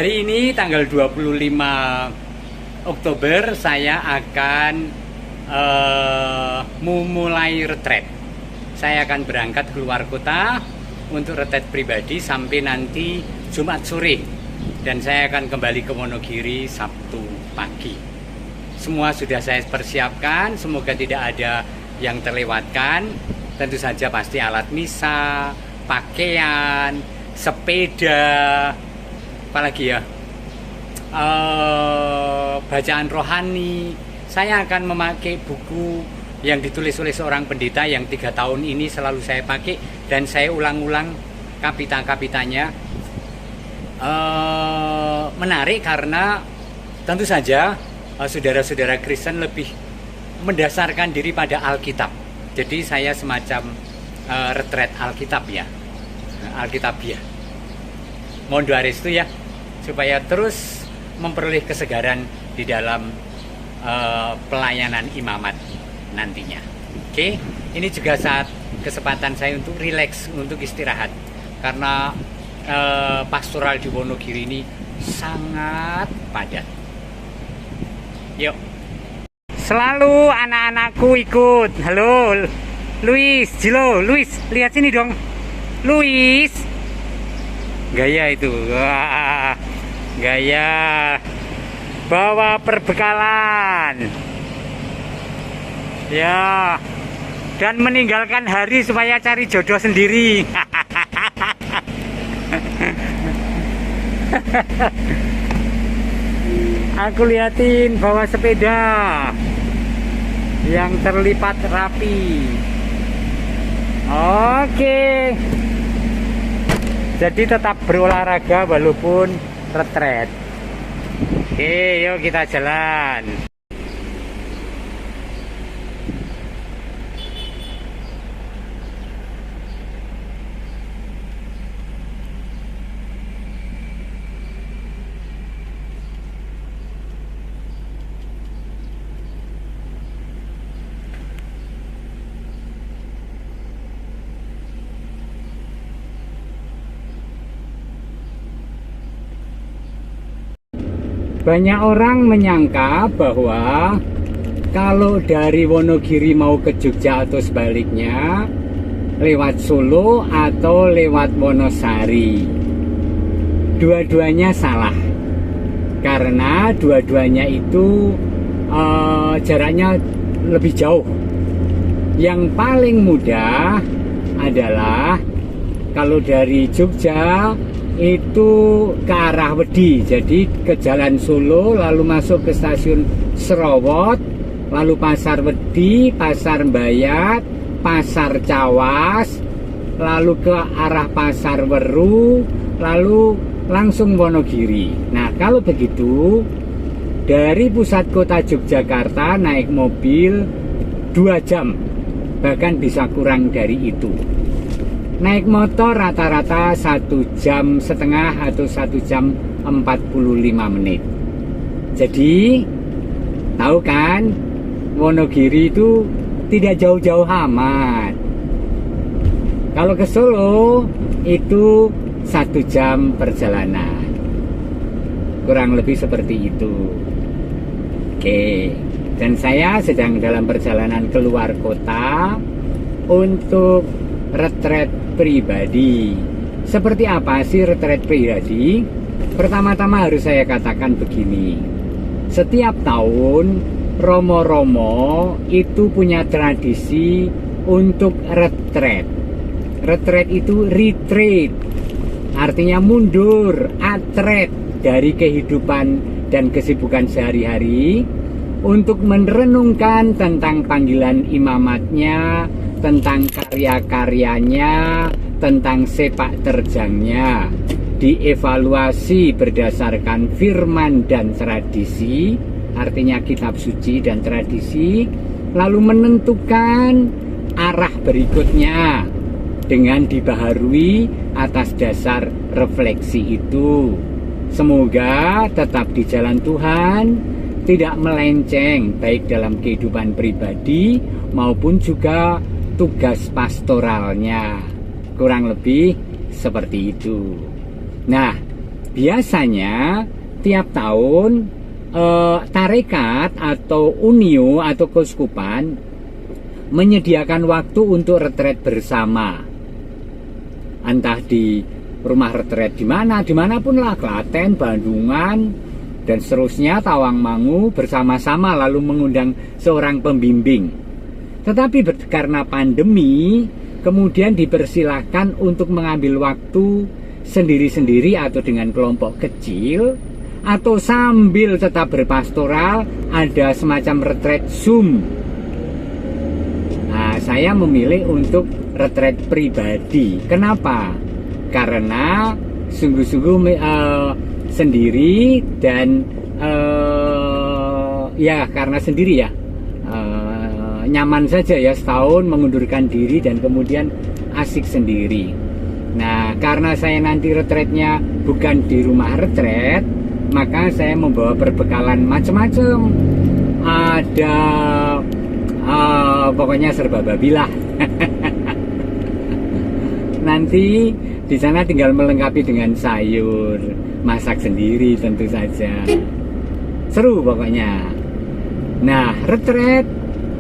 Hari ini tanggal 25 Oktober saya akan memulai retret. Saya akan berangkat keluar kota untuk retret pribadi sampai nanti Jumat sore. Dan saya akan kembali ke Wonogiri Sabtu pagi. Semua sudah saya persiapkan, semoga tidak ada yang terlewatkan. Tentu saja pasti alat misa, pakaian, sepeda, apalagi ya, bacaan rohani. Saya akan memakai buku yang ditulis oleh seorang pendeta yang 3 tahun ini selalu saya pakai dan saya ulang-ulang kapita-kapitanya. Menarik karena tentu saja saudara-saudara Kristen lebih mendasarkan diri pada Alkitab. Jadi saya semacam retret Alkitab ya, Alkitabiah. Mohon doa restu ya, supaya terus memperoleh kesegaran di dalam pelayanan imamat nantinya. Oke, ini juga saat kesempatan saya untuk rileks, untuk istirahat, karena pastoral di Wonogiri ini sangat padat. Yuk, selalu anak-anakku ikut. Halo, Luis, Jilo, Luis, lihat sini dong, Luis. Gaya itu, wah, gaya bawa perbekalan ya, dan meninggalkan hari supaya cari jodoh sendiri. Aku liatin bawa sepeda yang terlipat rapi. Oke, jadi tetap berolahraga walaupun retret. Oke, yuk kita jalan. Banyak orang menyangka bahwa kalau dari Wonogiri mau ke Jogja atau sebaliknya lewat Solo atau lewat Wonosari. Dua-duanya salah, karena dua-duanya itu jaraknya lebih jauh. Yang paling mudah adalah kalau dari Jogja itu ke arah Wedi, jadi ke Jalan Solo, lalu masuk ke stasiun Serowot, lalu Pasar Wedi, Pasar Mbayat, Pasar Cawas, lalu ke arah Pasar Weru, lalu langsung Wonogiri. Nah, kalau begitu dari pusat kota Yogyakarta naik mobil 2 jam, bahkan bisa kurang dari itu. Naik motor rata-rata 1,5 jam atau 1 jam 45 menit. Jadi tahu kan, Wonogiri itu tidak jauh-jauh amat. Kalau ke Solo itu 1 jam perjalanan, kurang lebih seperti itu. Oke, dan saya sedang dalam perjalanan keluar kota untuk retret pribadi. Seperti apa sih retret pribadi? Pertama-tama harus saya katakan begini. Setiap tahun Romo-Romo itu punya tradisi untuk retret. Retret itu retreat, artinya mundur, atret dari kehidupan dan kesibukan sehari-hari untuk merenungkan tentang panggilan imamatnya, tentang karya-karyanya, tentang sepak terjangnya, dievaluasi berdasarkan firman dan tradisi, artinya kitab suci dan tradisi, lalu menentukan arah berikutnya dengan dibaharui atas dasar refleksi itu. Semoga tetap di jalan Tuhan, tidak melenceng baik dalam kehidupan pribadi maupun juga tugas pastoralnya. Kurang lebih seperti itu. Nah, biasanya tiap tahun tarekat atau unio atau keuskupan menyediakan waktu untuk retret bersama, entah di rumah retret dimanapun lah, Klaten, Bandungan, dan seterusnya, Tawangmangu, bersama-sama lalu mengundang seorang pembimbing. Tetapi karena pandemi, kemudian dipersilahkan untuk mengambil waktu sendiri-sendiri atau dengan kelompok kecil, atau sambil tetap berpastoral, ada semacam retret Zoom. Nah, saya memilih untuk retret pribadi. Kenapa? Karena sungguh-sungguh sendiri dan ya karena sendiri ya, nyaman saja ya, setahun mengundurkan diri dan kemudian asik sendiri. Nah, karena saya nanti retretnya bukan di rumah retret, maka saya membawa perbekalan macam-macam. Ada pokoknya serba babilah. Nanti di sana tinggal melengkapi dengan sayur, masak sendiri tentu saja. Seru pokoknya. Nah, retret,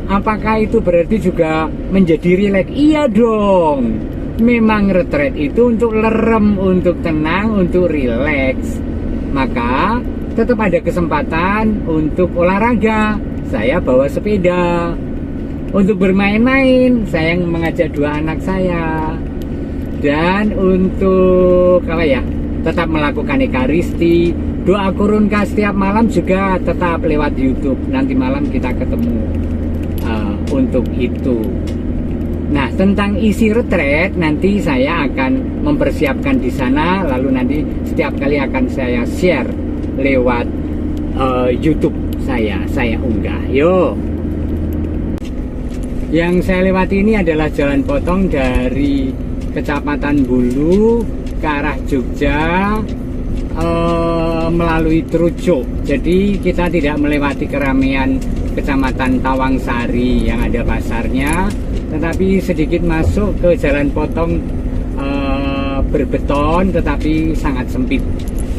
apakah itu berarti juga menjadi rileks? Iya dong. Memang retret itu untuk lerem, untuk tenang, untuk rileks. Maka tetap ada kesempatan untuk olahraga. Saya bawa sepeda. Untuk bermain-main, saya mengajak 2 anak saya. Dan untuk tetap melakukan ekaristi, doa kurunka setiap malam juga tetap lewat YouTube. Nanti malam kita ketemu untuk itu. Nah, tentang isi retret nanti saya akan mempersiapkan di sana, lalu nanti setiap kali akan saya share lewat YouTube saya unggah. Yo. Yang saya lewati ini adalah jalan potong dari Kecamatan Bulu ke arah Jogja melalui Trucuk. Jadi kita tidak melewati keramaian Kecamatan Tawangsari yang ada pasarnya, tetapi sedikit masuk ke jalan potong berbeton tetapi sangat sempit.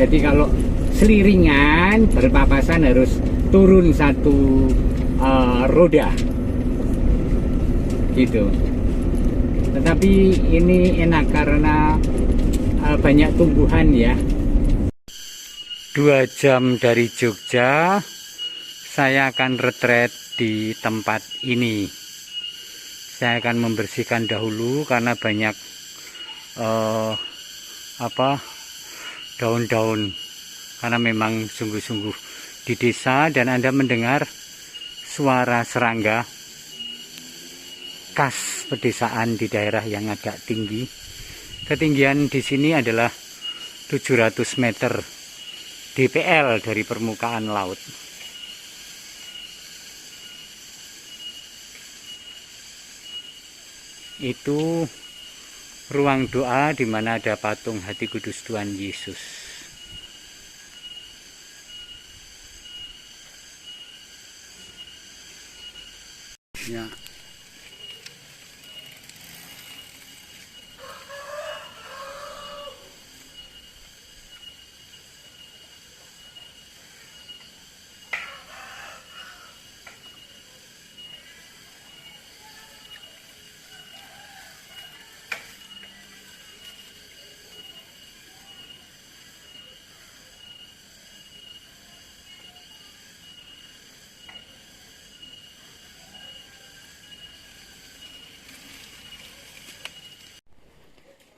Jadi kalau seliringan berpapasan harus turun 1 roda gitu. Tetapi ini enak karena banyak tumbuhan ya. 2 jam dari Jogja, saya akan retret di tempat ini. Saya akan membersihkan dahulu karena banyak daun-daun. Karena memang sungguh-sungguh di desa, dan Anda mendengar suara serangga khas pedesaan di daerah yang agak tinggi. Ketinggian di sini adalah 700 meter DPL dari permukaan laut. Itu ruang doa di mana ada patung Hati Kudus Tuhan Yesus. Ya.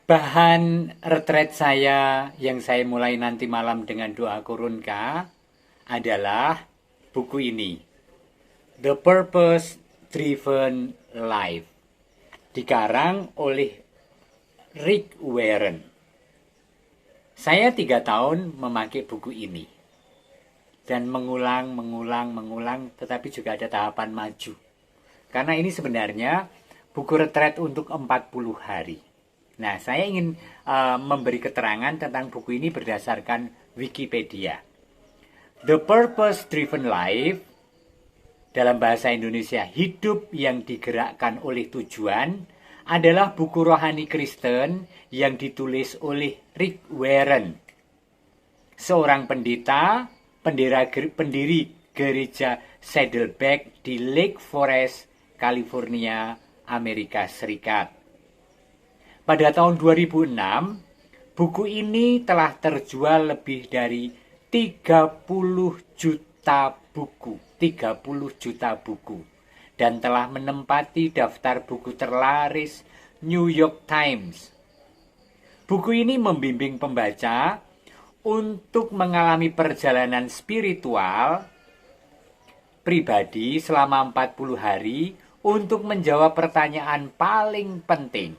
Bahan retret saya yang saya mulai nanti malam dengan doa kurunka adalah buku ini, The Purpose Driven Life, dikarang oleh Rick Warren. Saya 3 tahun memakai buku ini dan mengulang, tetapi juga ada tahapan maju. Karena ini sebenarnya buku retret untuk 40 hari. Nah, saya ingin memberi keterangan tentang buku ini berdasarkan Wikipedia. The Purpose Driven Life, dalam bahasa Indonesia, hidup yang digerakkan oleh tujuan, adalah buku rohani Kristen yang ditulis oleh Rick Warren. seorang pendiri gereja Saddleback di Lake Forest, California, Amerika Serikat. Pada tahun 2006, buku ini telah terjual lebih dari 30 juta buku dan telah menempati daftar buku terlaris New York Times. Buku ini membimbing pembaca untuk mengalami perjalanan spiritual pribadi selama 40 hari untuk menjawab pertanyaan paling penting.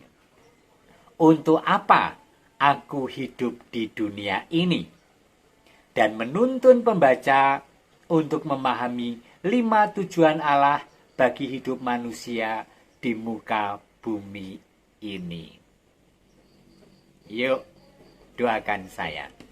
Untuk apa aku hidup di dunia ini? Dan menuntun pembaca untuk memahami 5 tujuan Allah bagi hidup manusia di muka bumi ini. Yuk, doakan saya.